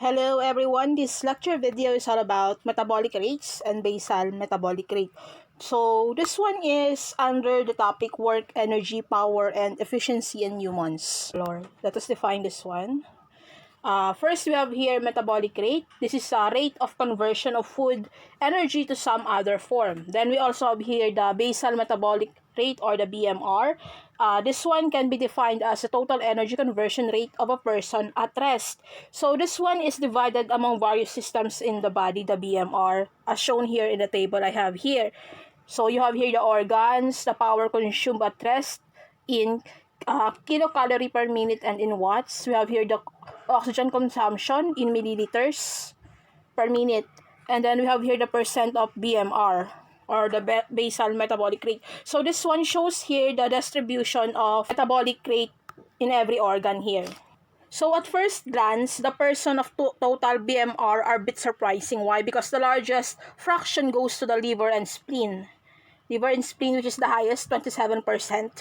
Hello everyone, this lecture video is all about metabolic rates and basal metabolic rate. So this one is under the topic work, energy, power, and efficiency in humans. Lord, let us define this one. First, we have here metabolic rate. This is a rate of conversion of food energy to some other form. Then we also have here the basal metabolic rate or the BMR. This one can be defined as a total energy conversion rate of a person at rest. So this one is divided among various systems in the body, the BMR, as shown here in the table I have here. So you have here the organs, the power consumed at rest in kilocalorie per minute and in watts. We have here the oxygen consumption in milliliters per minute. And then we have here the percent of BMR or the basal metabolic rate. So this one shows here the distribution of metabolic rate in every organ here. So at first glance, the percent of total BMR are a bit surprising. Why? Because the largest fraction goes to the liver and spleen. Liver and spleen, which is the highest, 27%.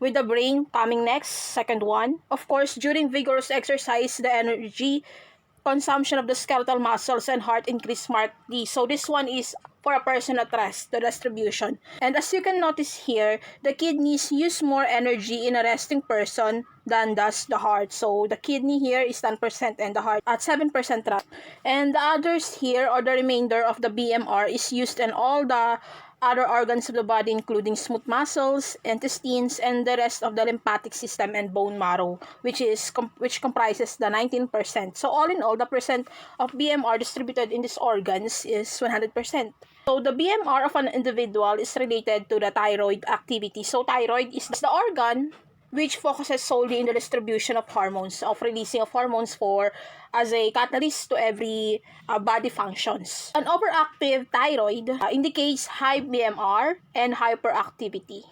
With the brain coming next, second one. Of course, during vigorous exercise, the energy consumption of the skeletal muscles and heart increase markedly. So this one is for a person at rest, the distribution. And as you can notice here, the kidneys use more energy in a resting person than does the heart. So the kidney here is 10% and the heart at 7% rest. And the others here, or the remainder of the BMR, is used in all the other organs of the body, including smooth muscles, intestines, and the rest of the lymphatic system and bone marrow, which comprises the 19%. So all in all, the percent of BMR distributed in these organs is 100%. So the BMR of an individual is related to the thyroid activity. So thyroid is the organ which focuses solely in the distribution of hormones, of releasing of hormones as a catalyst to every body functions. An overactive thyroid indicates high BMR and hyperactivity.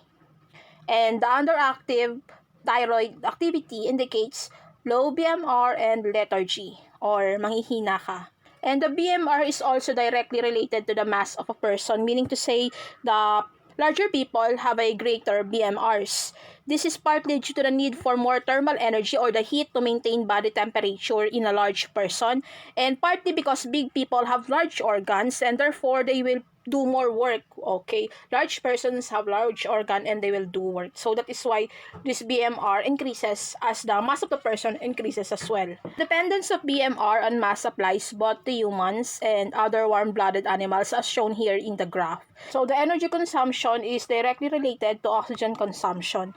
And the underactive thyroid activity indicates low BMR and lethargy, or manghihina ka. And the BMR is also directly related to the mass of a person, meaning to say the larger people have a greater BMRs. This is partly due to the need for more thermal energy or the heat to maintain body temperature in a large person, and partly because big people have large organs and therefore they will do more work. Okay, large persons have large organ and they will do work. So that is why this BMR increases as the mass of the person increases as well. Dependence of BMR on mass applies both to humans and other warm-blooded animals as shown here in the graph. So the energy consumption is directly related to oxygen consumption,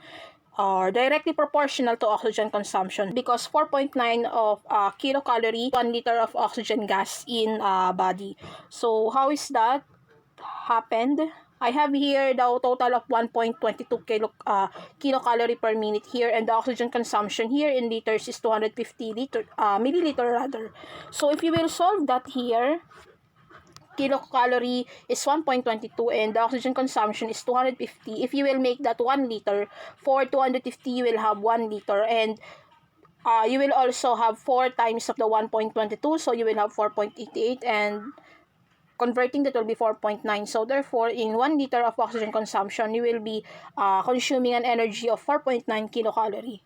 or directly proportional to oxygen consumption, because 4.9 of kilocalorie, 1 liter of oxygen gas in body. So how is that happened? I have here the total of 1.22 kilocalorie per minute here, and the oxygen consumption here in liters is 250 milliliter rather. So if you will solve that here, kilocalorie is 1.22 and the oxygen consumption is 250. If you will make that 1 liter, for 250 you will have 1 liter, and you will also have 4 times of the 1.22, so you will have 4.88, and converting that will be 4.9. So therefore, in 1 liter of oxygen consumption, you will be consuming an energy of 4.9 kilocalorie.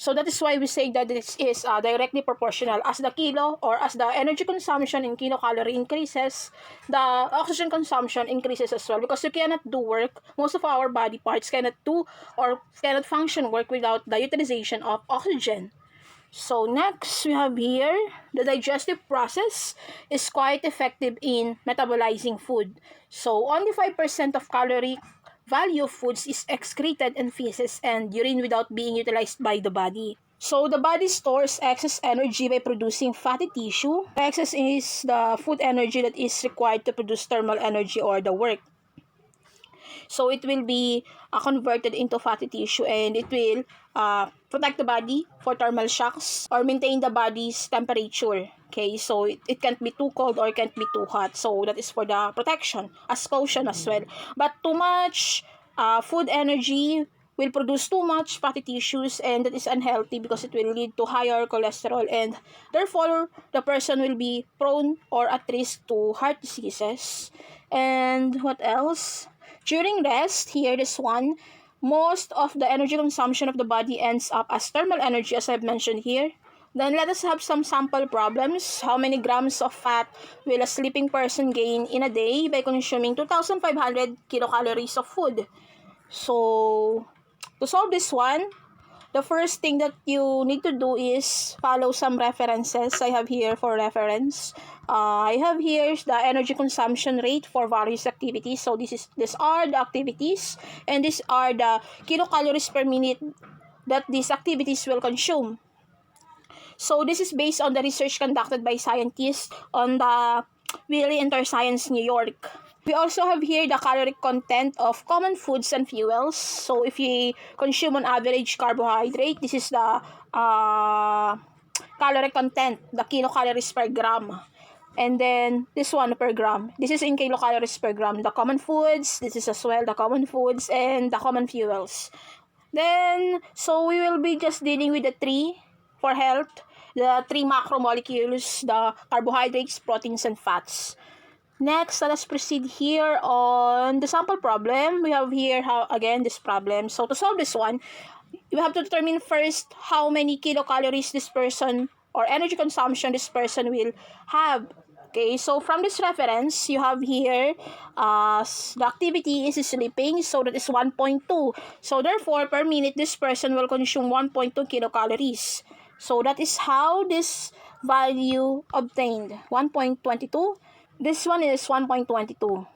So that is why we say that this is directly proportional. As the kilo or as the energy consumption in kilocalorie increases, the oxygen consumption increases as well, because you cannot do work. Most of our body parts cannot do or cannot function work without the utilization of oxygen. So next, we have here the digestive process is quite effective in metabolizing food. So only 5% of calorie value of foods is excreted in feces and urine without being utilized by the body. So the body stores excess energy by producing fatty tissue. Excess is the food energy that is required to produce thermal energy or the work. So it will be converted into fatty tissue, and it will protect the body for thermal shocks or maintain the body's temperature. Okay, so it can't be too cold or it can't be too hot. So that is for the protection, as caution as well. But too much food energy will produce too much fatty tissues, and that is unhealthy because it will lead to higher cholesterol, and therefore the person will be prone or at risk to heart diseases. And what else? During rest, here this one, most of the energy consumption of the body ends up as thermal energy, as I've mentioned here, Then let us have some sample problems. How many grams of fat will a sleeping person gain in a day by consuming 2,500 kilocalories of food? So, to solve this one, the first thing that you need to do is follow some references. I have here for reference. I have here the energy consumption rate for various activities. So these are the activities, and these are the kilocalories per minute that these activities will consume. So this is based on the research conducted by scientists on the Wiley Interscience, New York. We also have here the caloric content of common foods and fuels. So if you consume on average carbohydrate, this is the caloric content, the kilocalories per gram. And then this one per gram. This is in kilocalories per gram. The common foods, this is as well the common foods and the common fuels. Then, so we will be just dealing with the three for health. The three macromolecules, the carbohydrates, proteins, and fats. Next, let us proceed here on the sample problem. We have here, again, this problem. So, to solve this one, you have to determine first how many kilocalories this person or energy consumption this person will have. Okay, so from this reference, you have here the activity is sleeping, so that is 1.2. So, therefore, per minute, this person will consume 1.2 kilocalories. So, that is how this value obtained, 1.22. This one is 1.22.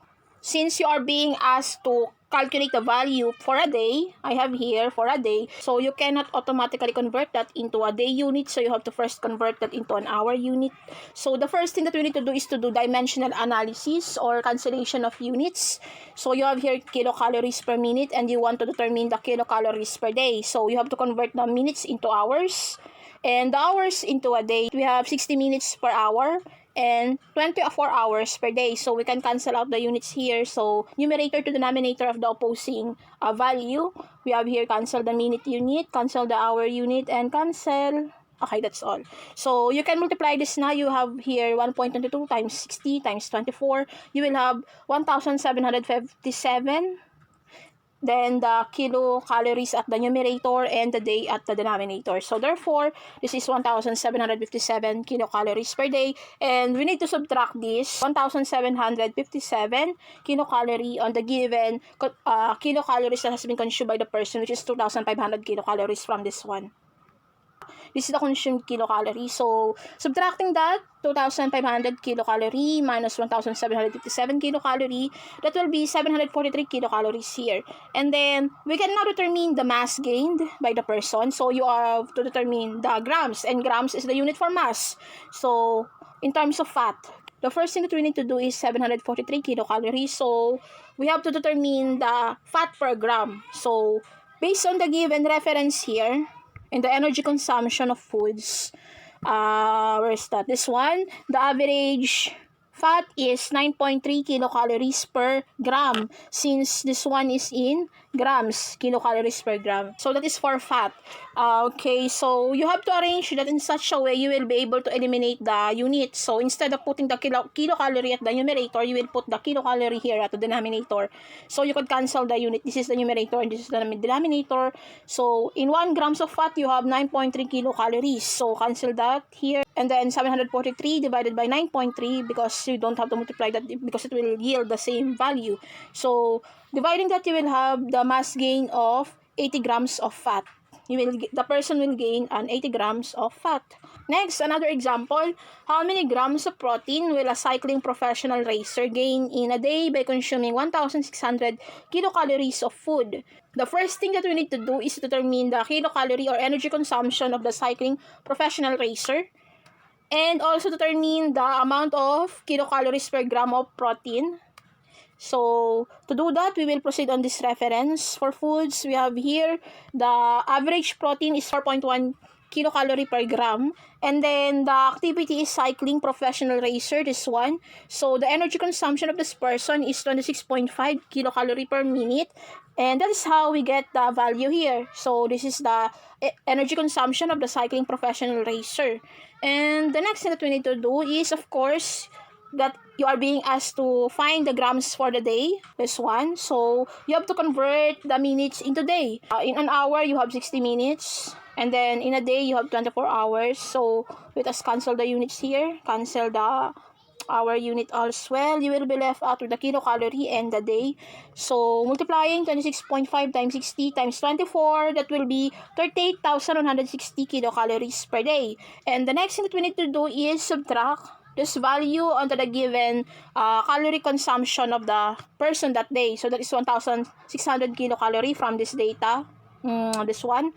Since you are being asked to calculate the value for a day, I have here for a day, so you cannot automatically convert that into a day unit, so you have to first convert that into an hour unit. So the first thing that we need to do is to do dimensional analysis or cancellation of units. So you have here kilocalories per minute and you want to determine the kilocalories per day. So you have to convert the minutes into hours and the hours into a day. We have 60 minutes per hour and 24 hours per day. So we can cancel out the units here. So numerator to denominator of the opposing value. We have here cancel the minute unit, cancel the hour unit, and cancel. Okay, that's all. So you can multiply this now. You have here 1.22 times 60 times 24. You will have 1,757. Then the kilocalories at the numerator and the day at the denominator. So therefore, this is 1,757 kilocalories per day. And we need to subtract this 1,757 kilocalorie on the given kilocalories that has been consumed by the person, which is 2,500 kilocalories from this one. This is the consumed kilocalorie. So, subtracting that, 2,500 kilocalorie minus 1,757 kilocalorie, that will be 743 kilocalories here. And then, we can now determine the mass gained by the person. So, you have to determine the grams, and grams is the unit for mass. So, in terms of fat, the first thing that we need to do is 743 kilocalories. So, we have to determine the fat per gram. So, based on the given reference here, in the energy consumption of foods, where is that? This one, the average fat is 9.3 kilocalories per gram, since this one is in grams, kilocalories per gram. So that is for fat. Okay, so you have to arrange that in such a way you will be able to eliminate the units. So instead of putting the kilocalorie at the numerator, you will put the kilocalorie here at the denominator. So you could cancel the unit. This is the numerator and this is the denominator. So in 1 grams of fat, you have 9.3 kilocalories. So cancel that here. And then 743 divided by 9.3, because you don't have to multiply that because it will yield the same value. So dividing that, you will have the mass gain of 80 grams of fat. The person will gain an 80 grams of fat. Next, another example. How many grams of protein will a cycling professional racer gain in a day by consuming 1,600 kilocalories of food? The first thing that we need to do is to determine the kilocalorie or energy consumption of the cycling professional racer, and also determine the amount of kilocalories per gram of protein. So, to do that, we will proceed on this reference. For foods, we have here the average protein is 4.1 kilocalorie per gram. And then the activity is cycling professional racer, this one. So, the energy consumption of this person is 26.5 kilocalorie per minute. And that is how we get the value here. So, this is the energy consumption of the cycling professional racer. And the next thing that we need to do is, of course, that you are being asked to find the grams for the day, this one. So, you have to convert the minutes into day. In an hour, you have 60 minutes. And then in a day, you have 24 hours. So let us cancel the units here. Cancel the our unit as well. You will be left out with the kilocalorie and the day. So multiplying 26.5 times 60 times 24, that will be 38,160 kilocalories per day. And the next thing that we need to do is subtract this value onto the given calorie consumption of the person that day. So that is 1,600 kilocalorie from this data. This one.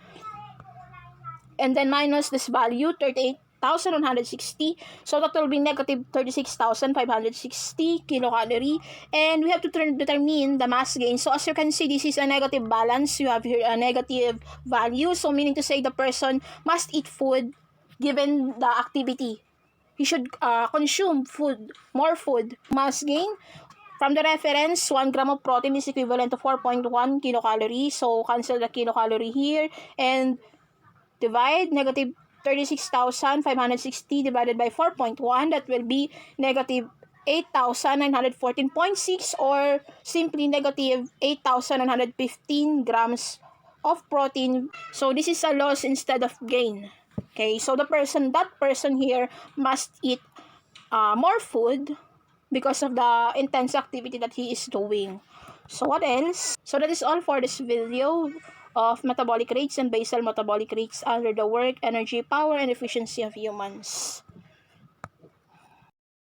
And then minus this value, 38,160. So that will be negative 36,560 kilocalorie. And we have to determine the mass gain. So as you can see, this is a negative balance. You have here a negative value. So meaning to say the person must eat food given the activity. He should consume food, more food. Mass gain, from the reference, 1 gram of protein is equivalent to 4.1 kilocalorie. So cancel the kilocalorie here and divide negative 36,560 divided by 4.1. That will be negative 8,914.6 or simply negative 8,915 grams of protein. So this is a loss instead of gain. Okay, so that person here must eat more food because of the intense activity that he is doing. So what else? So that is all for this video of metabolic rates and basal metabolic rates under the work, energy, power, and efficiency of humans.